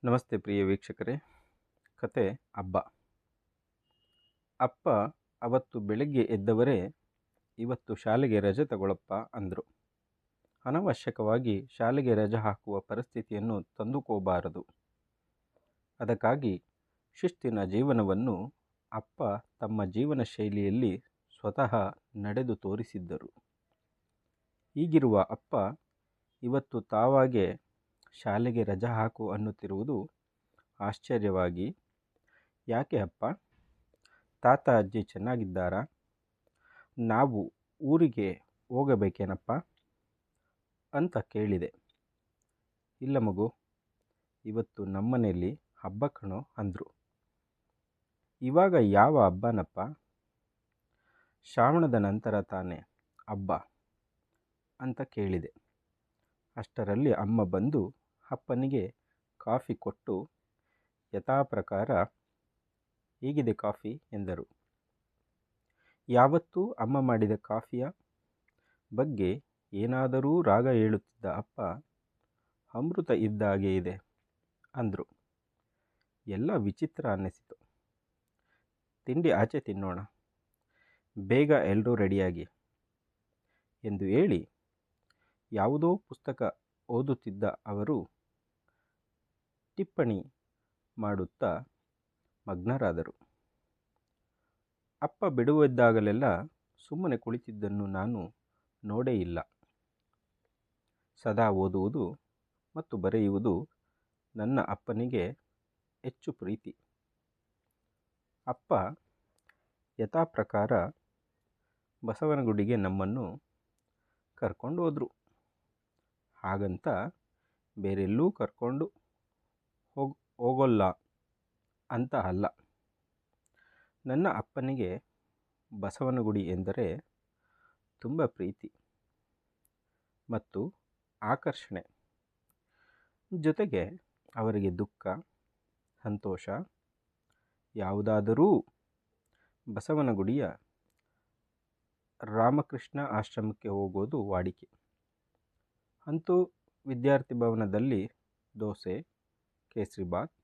ನಮಸ್ತೆ ಪ್ರಿಯ ವೀಕ್ಷಕರೇ. ಕತೆ ಹಬ್ಬ. ಅಪ್ಪ ಅವತ್ತು ಬೆಳಗ್ಗೆ ಎದ್ದವರೇ ಇವತ್ತು ಶಾಲೆಗೆ ರಜೆ ತಗೊಳಪ್ಪ ಅಂದರು. ಅನವಶ್ಯಕವಾಗಿ ಶಾಲೆಗೆ ರಜೆ ಹಾಕುವ ಪರಿಸ್ಥಿತಿಯನ್ನು ತಂದುಕೋಬಾರದು. ಅದಕ್ಕಾಗಿ ಶಿಸ್ತಿನ ಜೀವನವನ್ನು ಅಪ್ಪ ತಮ್ಮ ಜೀವನ ಶೈಲಿಯಲ್ಲಿ ಸ್ವತಃ ನಡೆದು ತೋರಿಸಿದ್ದರು. ಹೀಗಿರುವ ಅಪ್ಪ ಇವತ್ತು ತಾವಾಗೇ ಶಾಲೆಗೆ ರಜೆ ಹಾಕು ಅನ್ನುತ್ತಿರುವುದು ಆಶ್ಚರ್ಯವಾಗಿ, ಯಾಕೆ ಅಪ್ಪ, ತಾತ ಅಜ್ಜಿ ಚೆನ್ನಾಗಿದ್ದಾರಾ? ನಾವು ಊರಿಗೆ ಹೋಗಬೇಕೇನಪ್ಪ ಅಂತ ಕೇಳಿದೆ. ಇಲ್ಲ ಮಗು, ಇವತ್ತು ನಮ್ಮನೆಯಲ್ಲಿ ಹಬ್ಬ ಕಣೋ ಅಂದರು. ಇವಾಗ ಯಾವ ಹಬ್ಬನಪ್ಪ? ಶ್ರಾವಣದ ನಂತರ ತಾನೇ ಹಬ್ಬ ಅಂತ ಕೇಳಿದೆ. ಅಷ್ಟರಲ್ಲಿ ಅಮ್ಮ ಬಂದು ಅಪ್ಪನಿಗೆ ಕಾಫಿ ಕೊಟ್ಟು ಯಥಾಪ್ರಕಾರ ಹೇಗಿದೆ ಕಾಫಿ ಎಂದರು. ಯಾವತ್ತೂ ಅಮ್ಮ ಮಾಡಿದ ಕಾಫಿಯ ಬಗ್ಗೆ ಏನಾದರೂ ರಾಗ ಹೇಳುತ್ತಿದ್ದ ಅಪ್ಪ ಅಮೃತ ಇದ್ದಾಗೆ ಇದೆ ಅಂದರು. ಎಲ್ಲ ವಿಚಿತ್ರ ಅನ್ನಿಸಿತು. ತಿಂಡಿ ಆಚೆ ತಿನ್ನೋಣ, ಬೇಗ ಎಲ್ಲರೂ ರೆಡಿಯಾಗಿ ಎಂದು ಹೇಳಿ ಯಾವುದೋ ಪುಸ್ತಕ ಓದುತ್ತಿದ್ದ ಅವರು ಟಿಪ್ಪಣಿ ಮಾಡುತ್ತಾ ಮಗ್ನರಾದರು. ಅಪ್ಪ ಬಿಡುವಿದ್ದಾಗಲೆಲ್ಲ ಸುಮ್ಮನೆ ಕುಳಿತಿದ್ದನ್ನು ನಾನು ನೋಡೇ ಇಲ್ಲ. ಸದಾ ಓದುವುದು ಮತ್ತು ಬರೆಯುವುದು ನನ್ನ ಅಪ್ಪನಿಗೆ ಹೆಚ್ಚು ಪ್ರೀತಿ. ಅಪ್ಪ ಯಥಾಪ್ರಕಾರ ಬಸವನಗುಡಿಗೆ ನಮ್ಮನ್ನು ಕರ್ಕೊಂಡು ಹೋದರು. ಹಾಗಂತ ಬೇರೆಲ್ಲೂ ಕರ್ಕೊಂಡು ಹೋಗೋಲ್ಲ ಅಂತ ಅಲ್ಲ. ನನ್ನ ಅಪ್ಪನಿಗೆ ಬಸವನಗುಡಿ ಎಂದರೆ ತುಂಬ ಪ್ರೀತಿ ಮತ್ತು ಆಕರ್ಷಣೆ. ಜೊತೆಗೆ ಅವರಿಗೆ ದುಃಖ, ಸಂತೋಷ ಯಾವುದಾದರೂ ಬಸವನಗುಡಿಯ ರಾಮಕೃಷ್ಣ ಆಶ್ರಮಕ್ಕೆ ಹೋಗೋದು ವಾಡಿಕೆ. ಅಂತೂ ವಿದ್ಯಾರ್ಥಿ ಭವನದಲ್ಲಿ ದೋಸೆ, ಕೇಸರಿಬಾತ್,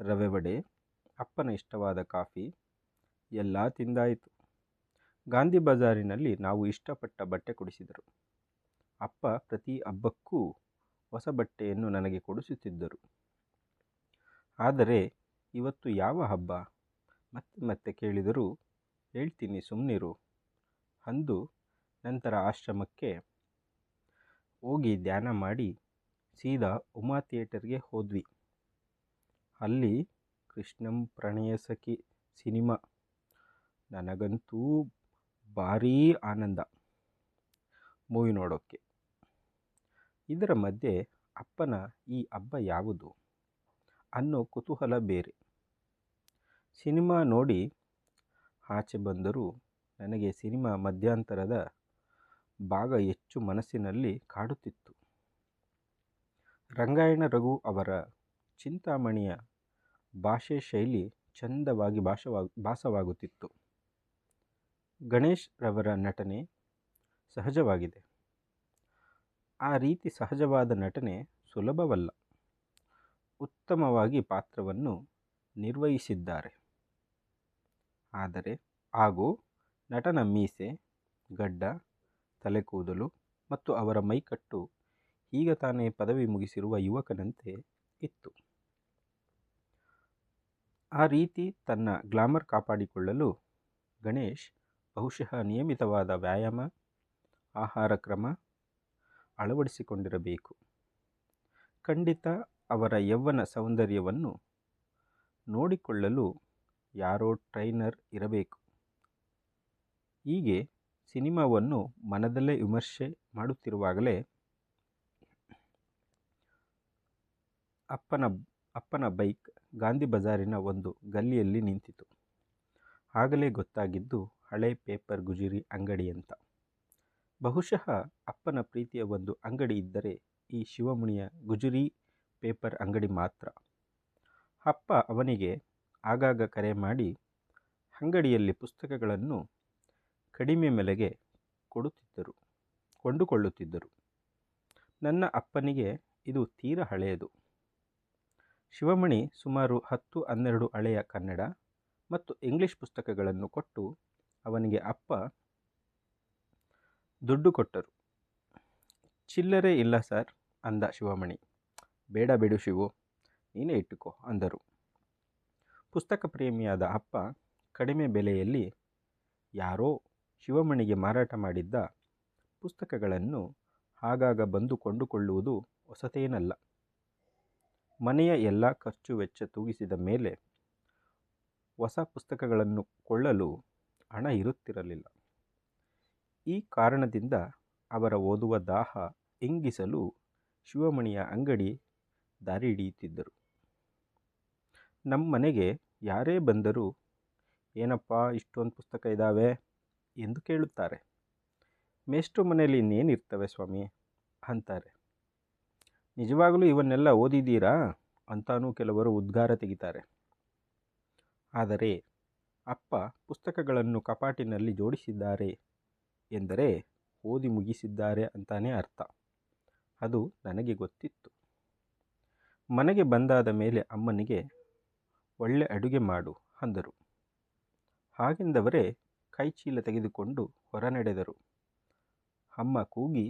ರವೆ ವಡೆ, ಅಪ್ಪನ ಇಷ್ಟವಾದ ಕಾಫಿ ಎಲ್ಲ ತಿಂದಾಯಿತು. ಗಾಂಧಿ ಬಜಾರಿನಲ್ಲಿ ನಾವು ಇಷ್ಟಪಟ್ಟ ಬಟ್ಟೆ ಕೊಡಿಸಿದರು. ಅಪ್ಪ ಪ್ರತಿ ಹಬ್ಬಕ್ಕೂ ಹೊಸ ಬಟ್ಟೆಯನ್ನು ನನಗೆ ಕೊಡಿಸುತ್ತಿದ್ದರು. ಆದರೆ ಇವತ್ತು ಯಾವ ಹಬ್ಬ ಮತ್ತೆ ಮತ್ತೆ ಕೇಳಿದರೂ ಹೇಳ್ತೀನಿ ಸುಮ್ಮನಿರು ಅಂದು ನಂತರ ಆಶ್ರಮಕ್ಕೆ ಹೋಗಿ ಧ್ಯಾನ ಮಾಡಿ ಸೀದಾ ಉಮಾ ಥಿಯೇಟರ್ಗೆ ಹೋದ್ವಿ. ಅಲ್ಲಿ ಕೃಷ್ಣಂ ಪ್ರಣಯ ಸಖಿ ಸಿನಿಮಾ. ನನಗಂತೂ ಭಾರೀ ಆನಂದ ಮೂವಿ ನೋಡೋಕ್ಕೆ. ಇದರ ಮಧ್ಯೆ ಅಪ್ಪನ ಈ ಹಬ್ಬ ಯಾವುದು ಅನ್ನೋ ಕುತೂಹಲ ಬೇರೆ. ಸಿನಿಮಾ ನೋಡಿ ಆಚೆ ಬಂದರೂ ನನಗೆ ಸಿನಿಮಾ ಮಧ್ಯಂತರದ ಭಾಗ ಹೆಚ್ಚು ಮನಸ್ಸಿನಲ್ಲಿ ಕಾಡುತ್ತಿತ್ತು. ರಂಗಾಯಣ ರಘು ಅವರ ಚಿಂತಾಮಣಿಯ ಭಾಷೆ ಶೈಲಿ ಚಂದವಾಗಿ ಭಾಸವಾಗುತ್ತಿತ್ತು. ಗಣೇಶ್ ರವರ ನಟನೆ ಸಹಜವಾಗಿದೆ. ಆ ರೀತಿ ಸಹಜವಾದ ನಟನೆ ಸುಲಭವಲ್ಲ. ಉತ್ತಮವಾಗಿ ಪಾತ್ರವನ್ನು ನಿರ್ವಹಿಸಿದ್ದಾರೆ. ಆದರೆ ಹಾಗೂ ನಟನ ಮೀಸೆ, ಗಡ್ಡ, ತಲೆಕೂದಲು ಮತ್ತು ಅವರ ಮೈಕಟ್ಟು ಈಗ ತಾನೇ ಪದವಿ ಮುಗಿಸಿರುವ ಯುವಕನಂತೆ ಇತ್ತು. ಆ ರೀತಿ ತನ್ನ ಗ್ಲಾಮರ್ ಕಾಪಾಡಿಕೊಳ್ಳಲು ಗಣೇಶ್ ಬಹುಶಃ ನಿಯಮಿತವಾದ ವ್ಯಾಯಾಮ, ಆಹಾರ ಕ್ರಮ ಅಳವಡಿಸಿಕೊಂಡಿರಬೇಕು. ಖಂಡಿತ ಅವರ ಯೌವನ ಸೌಂದರ್ಯವನ್ನು ನೋಡಿಕೊಳ್ಳಲು ಯಾರೋ ಟ್ರೈನರ್ ಇರಬೇಕು. ಹೀಗೆ ಸಿನಿಮಾವನ್ನು ಮನದಲ್ಲೇ ವಿಮರ್ಶೆ ಮಾಡುತ್ತಿರುವಾಗಲೇ ಅಪ್ಪನ ಬೈಕ್ ಗಾಂಧಿ ಬಜಾರಿನ ಒಂದು ಗಲ್ಲಿಯಲ್ಲಿ ನಿಂತಿತು. ಆಗಲೇ ಗೊತ್ತಾಗಿದ್ದು ಹಳೆ ಪೇಪರ್ ಗುಜರಿ ಅಂಗಡಿ ಅಂತ. ಬಹುಶಃ ಅಪ್ಪನ ಪ್ರೀತಿಯ ಒಂದು ಅಂಗಡಿ ಇದ್ದರೆ ಈ ಶಿವಮುನಿಯ ಗುಜರಿ ಪೇಪರ್ ಅಂಗಡಿ ಮಾತ್ರ. ಅಪ್ಪ ಅವನಿಗೆ ಆಗಾಗ ಕರೆ ಮಾಡಿ ಅಂಗಡಿಯಲ್ಲಿ ಪುಸ್ತಕಗಳನ್ನು ಕಡಿಮೆ ಬೆಲೆಗೆ ಕೊಂಡುಕೊಳ್ಳುತ್ತಿದ್ದರು. ನನ್ನ ಅಪ್ಪನಿಗೆ ಇದು ತೀರ ಹಳೆಯದು. ಶಿವಮಣಿ ಸುಮಾರು 10-12 ಹಳೆಯ ಕನ್ನಡ ಮತ್ತು ಇಂಗ್ಲಿಷ್ ಪುಸ್ತಕಗಳನ್ನು ಕೊಟ್ಟು ಅವನಿಗೆ ಅಪ್ಪ ದುಡ್ಡು ಕೊಟ್ಟರು. ಚಿಲ್ಲರೆ ಇಲ್ಲ ಸರ್ ಅಂದ ಶಿವಮಣಿ. ಬೇಡ ಬಿಡು ಶಿವು, ನೀನೇ ಇಟ್ಟುಕೋ ಅಂದರು. ಪುಸ್ತಕ ಪ್ರೇಮಿಯಾದ ಅಪ್ಪ ಕಡಿಮೆ ಬೆಲೆಯಲ್ಲಿ ಯಾರೋ ಶಿವಮಣಿಗೆ ಮಾರಾಟ ಮಾಡಿದ್ದ ಪುಸ್ತಕಗಳನ್ನು ಆಗಾಗ ಬಂದು ಕೊಂಡುಕೊಳ್ಳುವುದು ಹೊಸತೇನಲ್ಲ. ಮನೆಯ ಎಲ್ಲ ಖರ್ಚು ವೆಚ್ಚ ತೂಗಿಸಿದ ಮೇಲೆ ಹೊಸ ಪುಸ್ತಕಗಳನ್ನು ಕೊಳ್ಳಲು ಹಣ ಇರುತ್ತಿರಲಿಲ್ಲ. ಈ ಕಾರಣದಿಂದ ಅವರ ಓದುವ ದಾಹ ಇಂಗಿಸಲು ಶಿವಮಣಿಯ ಅಂಗಡಿ ದಾರಿ ಹಿಡಿಯುತ್ತಿದ್ದರು. ನಮ್ಮನೆಗೆ ಯಾರೇ ಬಂದರೂ ಏನಪ್ಪ ಇಷ್ಟೊಂದು ಪುಸ್ತಕ ಇದ್ದಾವೆ ಎಂದು ಕೇಳುತ್ತಾರೆ. ಮೇಷ್ಟ್ರ ಮನೆಯಲ್ಲಿ ಇನ್ನೇನಿರ್ತವೆ ಸ್ವಾಮಿ ಅಂತಾರೆ. ನಿಜವಾಗಲೂ ಇವನ್ನೆಲ್ಲ ಓದಿದ್ದೀರಾ ಅಂತಾನೂ ಕೆಲವರು ಉದ್ಗಾರ ತೆಗಿತಾರೆ. ಆದರೆ ಅಪ್ಪ ಪುಸ್ತಕಗಳನ್ನು ಕಪಾಟಿನಲ್ಲಿ ಜೋಡಿಸಿದ್ದಾರೆ ಎಂದರೆ ಓದಿ ಮುಗಿಸಿದ್ದಾರೆ ಅಂತಾನೇ ಅರ್ಥ. ಅದು ನನಗೆ ಗೊತ್ತಿತ್ತು. ಮನೆಗೆ ಬಂದಾದ ಮೇಲೆ ಅಮ್ಮನಿಗೆ ಒಳ್ಳೆ ಅಡುಗೆ ಮಾಡು ಅಂದರು. ಹಾಗೆಂದವರೇ ಕೈಚೀಲ ತೆಗೆದುಕೊಂಡು ಹೊರ ನಡೆದರು. ಅಮ್ಮ ಕೂಗಿ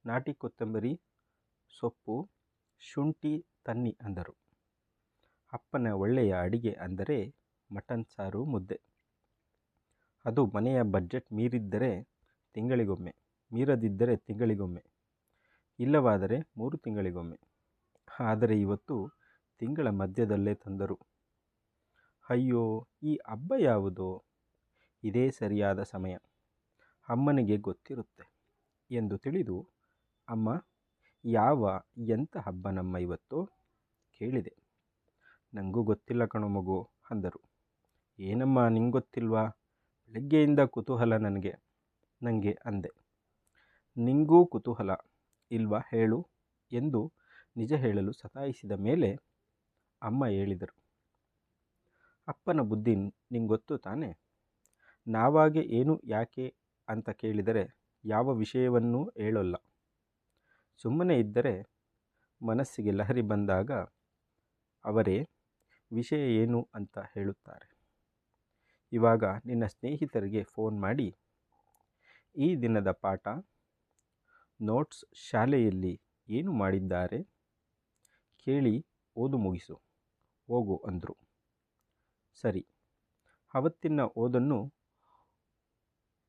ನಾಟಿ ಕೊತ್ತಂಬರಿ, ಸೊಪ್ಪು, ಶುಂಠಿ ತನ್ನಿ ಅಂದರು. ಅಪ್ಪನ ಒಳ್ಳೆಯ ಅಡಿಗೆ ಅಂದರೆ ಮಟನ್ ಸಾರು, ಮುದ್ದೆ. ಅದು ಮನೆಯ ಬಜೆಟ್ ಮೀರಿದ್ದರೆ ತಿಂಗಳಿಗೊಮ್ಮೆ, ಮೀರದಿದ್ದರೆ ತಿಂಗಳಿಗೊಮ್ಮೆ, ಇಲ್ಲವಾದರೆ 3 ತಿಂಗಳಿಗೊಮ್ಮೆ. ಆದರೆ ಇವತ್ತು ತಿಂಗಳ ಮಧ್ಯದಲ್ಲೇ ತಂದರು. ಅಯ್ಯೋ, ಈ ಹಬ್ಬ ಯಾವುದೋ? ಇದೇ ಸರಿಯಾದ ಸಮಯ, ಅಮ್ಮನಿಗೆ ಗೊತ್ತಿರುತ್ತೆ ಎಂದು ತಿಳಿದು, ಅಮ್ಮ, ಎಂಥ ಹಬ್ಬ ನಮ್ಮ ಇವತ್ತು ಕೇಳಿದೆ. ನನಗೂ ಗೊತ್ತಿಲ್ಲ ಕಣೋ ಮಗು ಅಂದರು. ಏನಮ್ಮ ನಿಂಗೆ ಗೊತ್ತಿಲ್ವಾ? ಬೆಳಗ್ಗೆಯಿಂದ ಕುತೂಹಲ ನನಗೆ ಅಂದೆ. ನಿಂಗೂ ಕುತೂಹಲ ಇಲ್ವಾ ಹೇಳು ಎಂದು ನಿಜ ಹೇಳಲು ಸತಾಯಿಸಿದ ಮೇಲೆ ಅಮ್ಮ ಹೇಳಿದರು. ಅಪ್ಪನ ಬುದ್ಧಿ ನಿಂಗೊತ್ತು ತಾನೆ. ನಾವಾಗೆ ಏನು ಯಾಕೆ ಅಂತ ಕೇಳಿದರೆ ಯಾವ ವಿಷಯವನ್ನೂ ಹೇಳೋಲ್ಲ. ಸುಮ್ಮನೆ ಇದ್ದರೆ ಮನಸ್ಸಿಗೆ ಲಹರಿ ಬಂದಾಗ ಅವರೇ ವಿಷಯ ಏನು ಅಂತ ಹೇಳುತ್ತಾರೆ. ಇವಾಗ ನಿನ್ನ ಸ್ನೇಹಿತರಿಗೆ ಫೋನ್ ಮಾಡಿ ಈ ದಿನದ ಪಾಠ, ನೋಟ್ಸ್ ಶಾಲೆಯಲ್ಲಿ ಏನು ಮಾಡಿದ್ದಾರೆ ಕೇಳಿ ಓದು ಮುಗಿಸು ಹೋಗು ಅಂದರು. ಸರಿ, ಅವತ್ತಿನ ಓದನ್ನು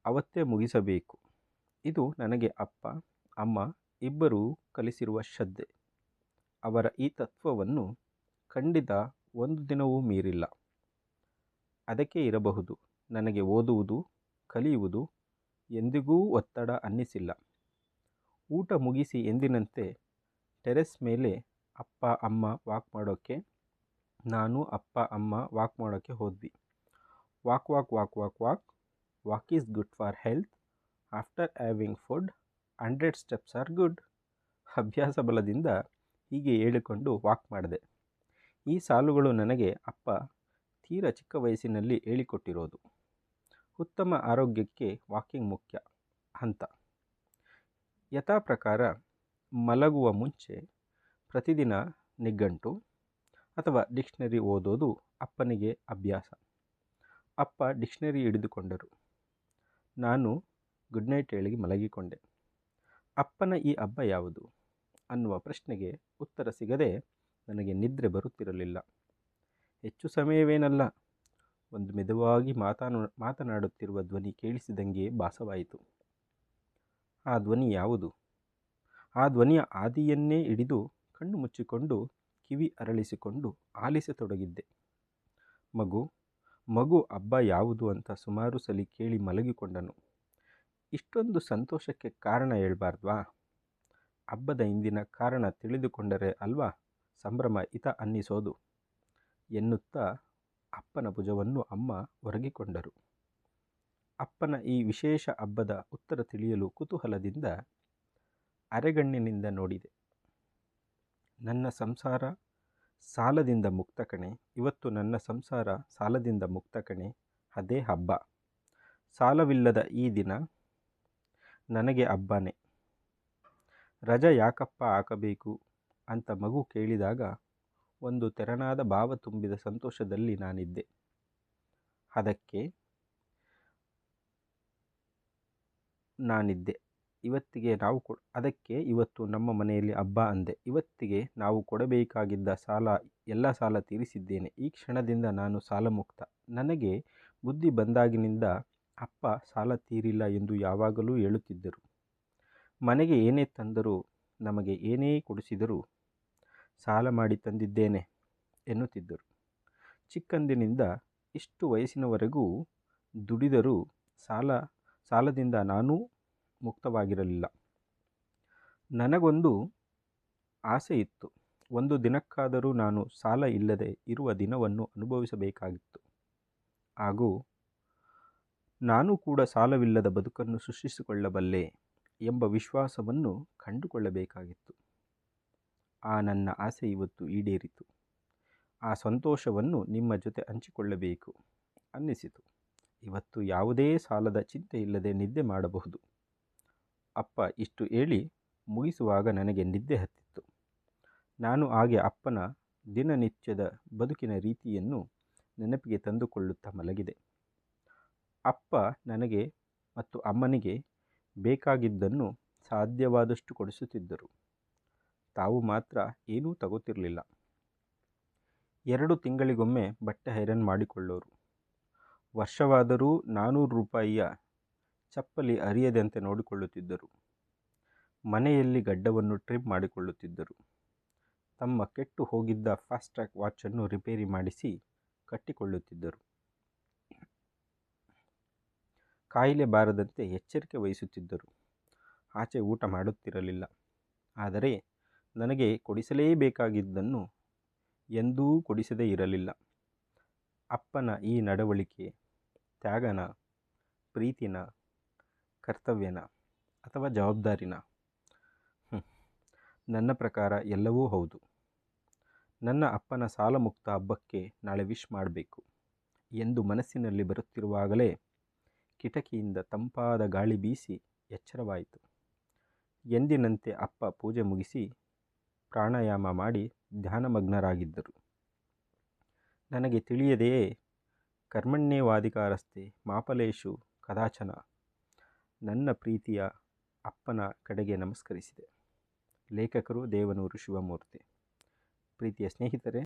ಅವತ್ತೇ ಮುಗಿಸಬೇಕು. ಇದು ನನಗೆ ಅಪ್ಪ ಅಮ್ಮ ಇಬ್ಬರೂ ಕಲಿಸಿರುವ ಶ್ರದ್ಧೆ. ಅವರ ಈ ತತ್ವವನ್ನು ಖಂಡಿತ ಒಂದು ದಿನವೂ ಮೀರಿಲ್ಲ. ಅದಕ್ಕೆ ಇರಬಹುದು ನನಗೆ ಓದುವುದು, ಕಲಿಯುವುದು ಎಂದಿಗೂ ಒತ್ತಡ ಅನ್ನಿಸಿಲ್ಲ. ಊಟ ಮುಗಿಸಿ ಎಂದಿನಂತೆ ಟೆರೆಸ್ ಮೇಲೆ ಅಪ್ಪ ಅಮ್ಮ ವಾಕ್ ಮಾಡೋಕ್ಕೆ, ನಾನು ಅಪ್ಪ ಅಮ್ಮ ವಾಕ್ ಮಾಡೋಕ್ಕೆ ಹೋದ್ವಿ. Walk walk walk walk walk walk is good for health. After having food 100 steps are good. ಅಭ್ಯಾಸ ಬಲದಿಂದ ಹೀಗೆ ಹೇಳಿಕೊಂಡು ವಾಕ್ ಮಾಡಿದೆ. ಈ ಸಾಲುಗಳು ನನಗೆ ಅಪ್ಪ ತೀರ ಚಿಕ್ಕ ವಯಸ್ಸಿನಲ್ಲಿ ಹೇಳಿಕೊಟ್ಟಿರೋದು. ಉತ್ತಮ ಆರೋಗ್ಯಕ್ಕೆ ವಾಕಿಂಗ್ ಮುಖ್ಯ ಅಂತ. ಯಥಾ ಪ್ರಕಾರ ಮಲಗುವ ಮುಂಚೆ ಪ್ರತಿದಿನ ನಿಘಂಟು ಅಥವಾ ಡಿಕ್ಷನರಿ ಓದೋದು ಅಪ್ಪನಿಗೆ ಅಭ್ಯಾಸ. ಅಪ್ಪ ಡಿಕ್ಷನರಿ ಹಿಡಿದುಕೊಂಡರು. ನಾನು ಗುಡ್ ನೈಟ್ ಹೇಳಿ ಮಲಗಿಕೊಂಡೆ. ಅಪ್ಪನ ಈ ಹಬ್ಬ ಯಾವುದು ಅನ್ನುವ ಪ್ರಶ್ನೆಗೆ ಉತ್ತರ ಸಿಗದೆ ನನಗೆ ನಿದ್ರೆ ಬರುತ್ತಿರಲಿಲ್ಲ. ಹೆಚ್ಚು ಸಮಯವೇನಲ್ಲ, ಒಂದು ಮೆದುವಾಗಿ ಮಾತನಾಡುತ್ತಿರುವ ಧ್ವನಿ ಕೇಳಿಸಿದಂಗೆ ಭಾಸವಾಯಿತು. ಆ ಧ್ವನಿ ಯಾವುದು? ಆ ಧ್ವನಿಯ ಆದಿಯನ್ನೇ ಹಿಡಿದು ಕಣ್ಣು ಮುಚ್ಚಿಕೊಂಡು ಕಿವಿ ಅರಳಿಸಿಕೊಂಡು ಆಲಿಸತೊಡಗಿದ್ದೆ. ಮಗು ಹಬ್ಬ ಯಾವುದು ಅಂತ ಸುಮಾರು ಸಲಿ ಕೇಳಿ ಮಲಗಿಕೊಂಡನು. ಇಷ್ಟೊಂದು ಸಂತೋಷಕ್ಕೆ ಕಾರಣ ಹೇಳ್ಬಾರ್ದ್ವಾ? ಹಬ್ಬದ ಹಿಂದಿನ ಕಾರಣ ತಿಳಿದುಕೊಂಡರೆ ಅಲ್ವಾ ಸಂಭ್ರಮ ಹಿತ ಅನ್ನಿಸೋದು ಎನ್ನುತ್ತಾ ಅಪ್ಪನ ಭುಜವನ್ನು ಅಮ್ಮ ಒರಗಿಕೊಂಡರು. ಅಪ್ಪನ ಈ ವಿಶೇಷ ಹಬ್ಬದ ಉತ್ತರ ತಿಳಿಯಲು ಕುತೂಹಲದಿಂದ ಅರೆಗಣ್ಣಿನಿಂದ ನೋಡಿದೆ. ನನ್ನ ಸಂಸಾರ ಸಾಲದಿಂದ ಮುಕ್ತ ಕಣೆ. ಇವತ್ತು ನನ್ನ ಸಂಸಾರ ಸಾಲದಿಂದ ಮುಕ್ತ ಕಣೆ. ಅದೇ ಹಬ್ಬ. ಸಾಲವಿಲ್ಲದ ಈ ದಿನ ನನಗೆ ಹಬ್ಬನೇ. ರಜಾ ಯಾಕಪ್ಪ ಹಾಕಬೇಕು ಅಂತ ಮಗು ಕೇಳಿದಾಗ ಒಂದು ತೆರನಾದ ಭಾವ ತುಂಬಿದ ಸಂತೋಷದಲ್ಲಿ ನಾನಿದ್ದೆ. ಅದಕ್ಕೆ ಇವತ್ತು ನಮ್ಮ ಮನೆಯಲ್ಲಿ ಹಬ್ಬ ಅಂದೆ. ಇವತ್ತಿಗೆ ನಾವು ಕೊಡಬೇಕಾಗಿದ್ದ ಎಲ್ಲ ಸಾಲ ತೀರಿಸಿದ್ದೇನೆ. ಈ ಕ್ಷಣದಿಂದ ನಾನು ಸಾಲಮುಕ್ತ. ನನಗೆ ಬುದ್ಧಿ ಬಂದಾಗಿನಿಂದ ಅಪ್ಪ ಸಾಲ ತೀರಿಲ್ಲ ಎಂದು ಯಾವಾಗಲೂ ಹೇಳುತ್ತಿದ್ದರು. ಮನೆಗೆ ಏನೇ ತಂದರೂ, ನಮಗೆ ಏನೇ ಕೊಡಿಸಿದರೂ ಸಾಲ ಮಾಡಿ ತಂದಿದ್ದೇನೆ ಎನ್ನುತ್ತಿದ್ದರು. ಚಿಕ್ಕಂದಿನಿಂದ ಇಷ್ಟು ವಯಸ್ಸಿನವರೆಗೂ ದುಡಿದರೂ ಸಾಲದಿಂದ ನಾನೂ ಮುಕ್ತವಾಗಿರಲಿಲ್ಲ. ನನಗೊಂದು ಆಸೆ ಇತ್ತು. ಒಂದು ದಿನಕ್ಕಾದರೂ ನಾನು ಸಾಲ ಇಲ್ಲದೆ ಇರುವ ದಿನವನ್ನು ಅನುಭವಿಸಬೇಕಾಗಿತ್ತು. ಹಾಗೂ ನಾನು ಕೂಡ ಸಾಲವಿಲ್ಲದ ಬದುಕನ್ನು ಸೃಷ್ಟಿಸಿಕೊಳ್ಳಬಲ್ಲೆ ಎಂಬ ವಿಶ್ವಾಸವನ್ನು ಕಂಡುಕೊಳ್ಳಬೇಕಾಗಿತ್ತು. ಆ ನನ್ನ ಆಸೆ ಇವತ್ತು ಈಡೇರಿತು. ಆ ಸಂತೋಷವನ್ನು ನಿಮ್ಮ ಜೊತೆ ಹಂಚಿಕೊಳ್ಳಬೇಕು ಅನ್ನಿಸಿತು. ಇವತ್ತು ಯಾವುದೇ ಸಾಲದ ಚಿಂತೆ ಇಲ್ಲದೆ ನಿದ್ದೆ ಮಾಡಬಹುದು. ಅಪ್ಪ ಇಷ್ಟು ಹೇಳಿ ಮುಗಿಸುವಾಗ ನನಗೆ ನಿದ್ದೆ ಹತ್ತಿತ್ತು. ನಾನು ಹಾಗೆ ಅಪ್ಪನ ದಿನನಿತ್ಯದ ಬದುಕಿನ ರೀತಿಯನ್ನು ನೆನಪಿಗೆ ತಂದುಕೊಳ್ಳುತ್ತಾ ಮಲಗಿದೆ. ಅಪ್ಪ ನನಗೆ ಮತ್ತು ಅಮ್ಮನಿಗೆ ಬೇಕಾಗಿದ್ದನ್ನು ಸಾಧ್ಯವಾದಷ್ಟು ಕೊಡಿಸುತ್ತಿದ್ದರು. ತಾವು ಮಾತ್ರ ಏನೂ ತಗೋತಿರಲಿಲ್ಲ. 2 ತಿಂಗಳಿಗೊಮ್ಮೆ ಬಟ್ಟೆ ಐರನ್ ಮಾಡಿಕೊಳ್ಳೋರು. ವರ್ಷವಾದರೂ 400 ರೂಪಾಯಿಯ ಚಪ್ಪಲಿ ಹರಿಯದಂತೆ ನೋಡಿಕೊಳ್ಳುತ್ತಿದ್ದರು. ಮನೆಯಲ್ಲಿ ಗಡ್ಡವನ್ನು ಟ್ರಿಮ್ ಮಾಡಿಕೊಳ್ಳುತ್ತಿದ್ದರು. ತಮ್ಮ ಕೆಟ್ಟು ಹೋಗಿದ್ದ ಫಾಸ್ಟ್ರ್ಯಾಕ್ ವಾಚನ್ನು ರಿಪೇರಿ ಮಾಡಿಸಿ ಕಟ್ಟಿಕೊಳ್ಳುತ್ತಿದ್ದರು. ಕಾಯಿಲೆ ಬಾರದಂತೆ ಎಚ್ಚರಿಕೆ ವಹಿಸುತ್ತಿದ್ದರು. ಆಚೆ ಊಟ ಮಾಡುತ್ತಿರಲಿಲ್ಲ. ಆದರೆ ನನಗೆ ಕೊಡಿಸಲೇಬೇಕಾಗಿದ್ದನ್ನು ಎಂದೂ ಕೊಡಿಸದೇ ಇರಲಿಲ್ಲ. ಅಪ್ಪನ ಈ ನಡವಳಿಕೆ ತ್ಯಾಗನ, ಪ್ರೀತಿನ, ಕರ್ತವ್ಯನ ಅಥವಾ ಜವಾಬ್ದಾರಿನ? ನನ್ನ ಪ್ರಕಾರ ಎಲ್ಲವೂ ಹೌದು. ನನ್ನ ಅಪ್ಪನ ಸಾಲಮುಕ್ತ ಹಬ್ಬಕ್ಕೆ ನಾಳೆ ವಿಶ್ ಮಾಡಬೇಕು ಎಂದು ಮನಸ್ಸಿನಲ್ಲಿ ಬರುತ್ತಿರುವಾಗಲೇ ಕಿಟಕಿಯಿಂದ ತಂಪಾದ ಗಾಳಿ ಬೀಸಿ ಎಚ್ಚರವಾಯಿತು. ಎಂದಿನಂತೆ ಅಪ್ಪ ಪೂಜೆ ಮುಗಿಸಿ ಪ್ರಾಣಾಯಾಮ ಮಾಡಿ ಧ್ಯಾನಮಗ್ನರಾಗಿದ್ದರು. ನನಗೆ ತಿಳಿಯದೆಯೇ ಕರ್ಮಣ್ಯೇವಾಧಿಕಾರಸ್ತೆ ಮಾ ಫಲೇಷು ಕದಾಚನ ನನ್ನ ಪ್ರೀತಿಯ ಅಪ್ಪನ ಕಡೆಗೆ ನಮಸ್ಕರಿಸಿದೆ. ಲೇಖಕರು ದೇವನೂರು ಶಿವಮೂರ್ತಿ. ಪ್ರೀತಿಯ ಸ್ನೇಹಿತರೆ,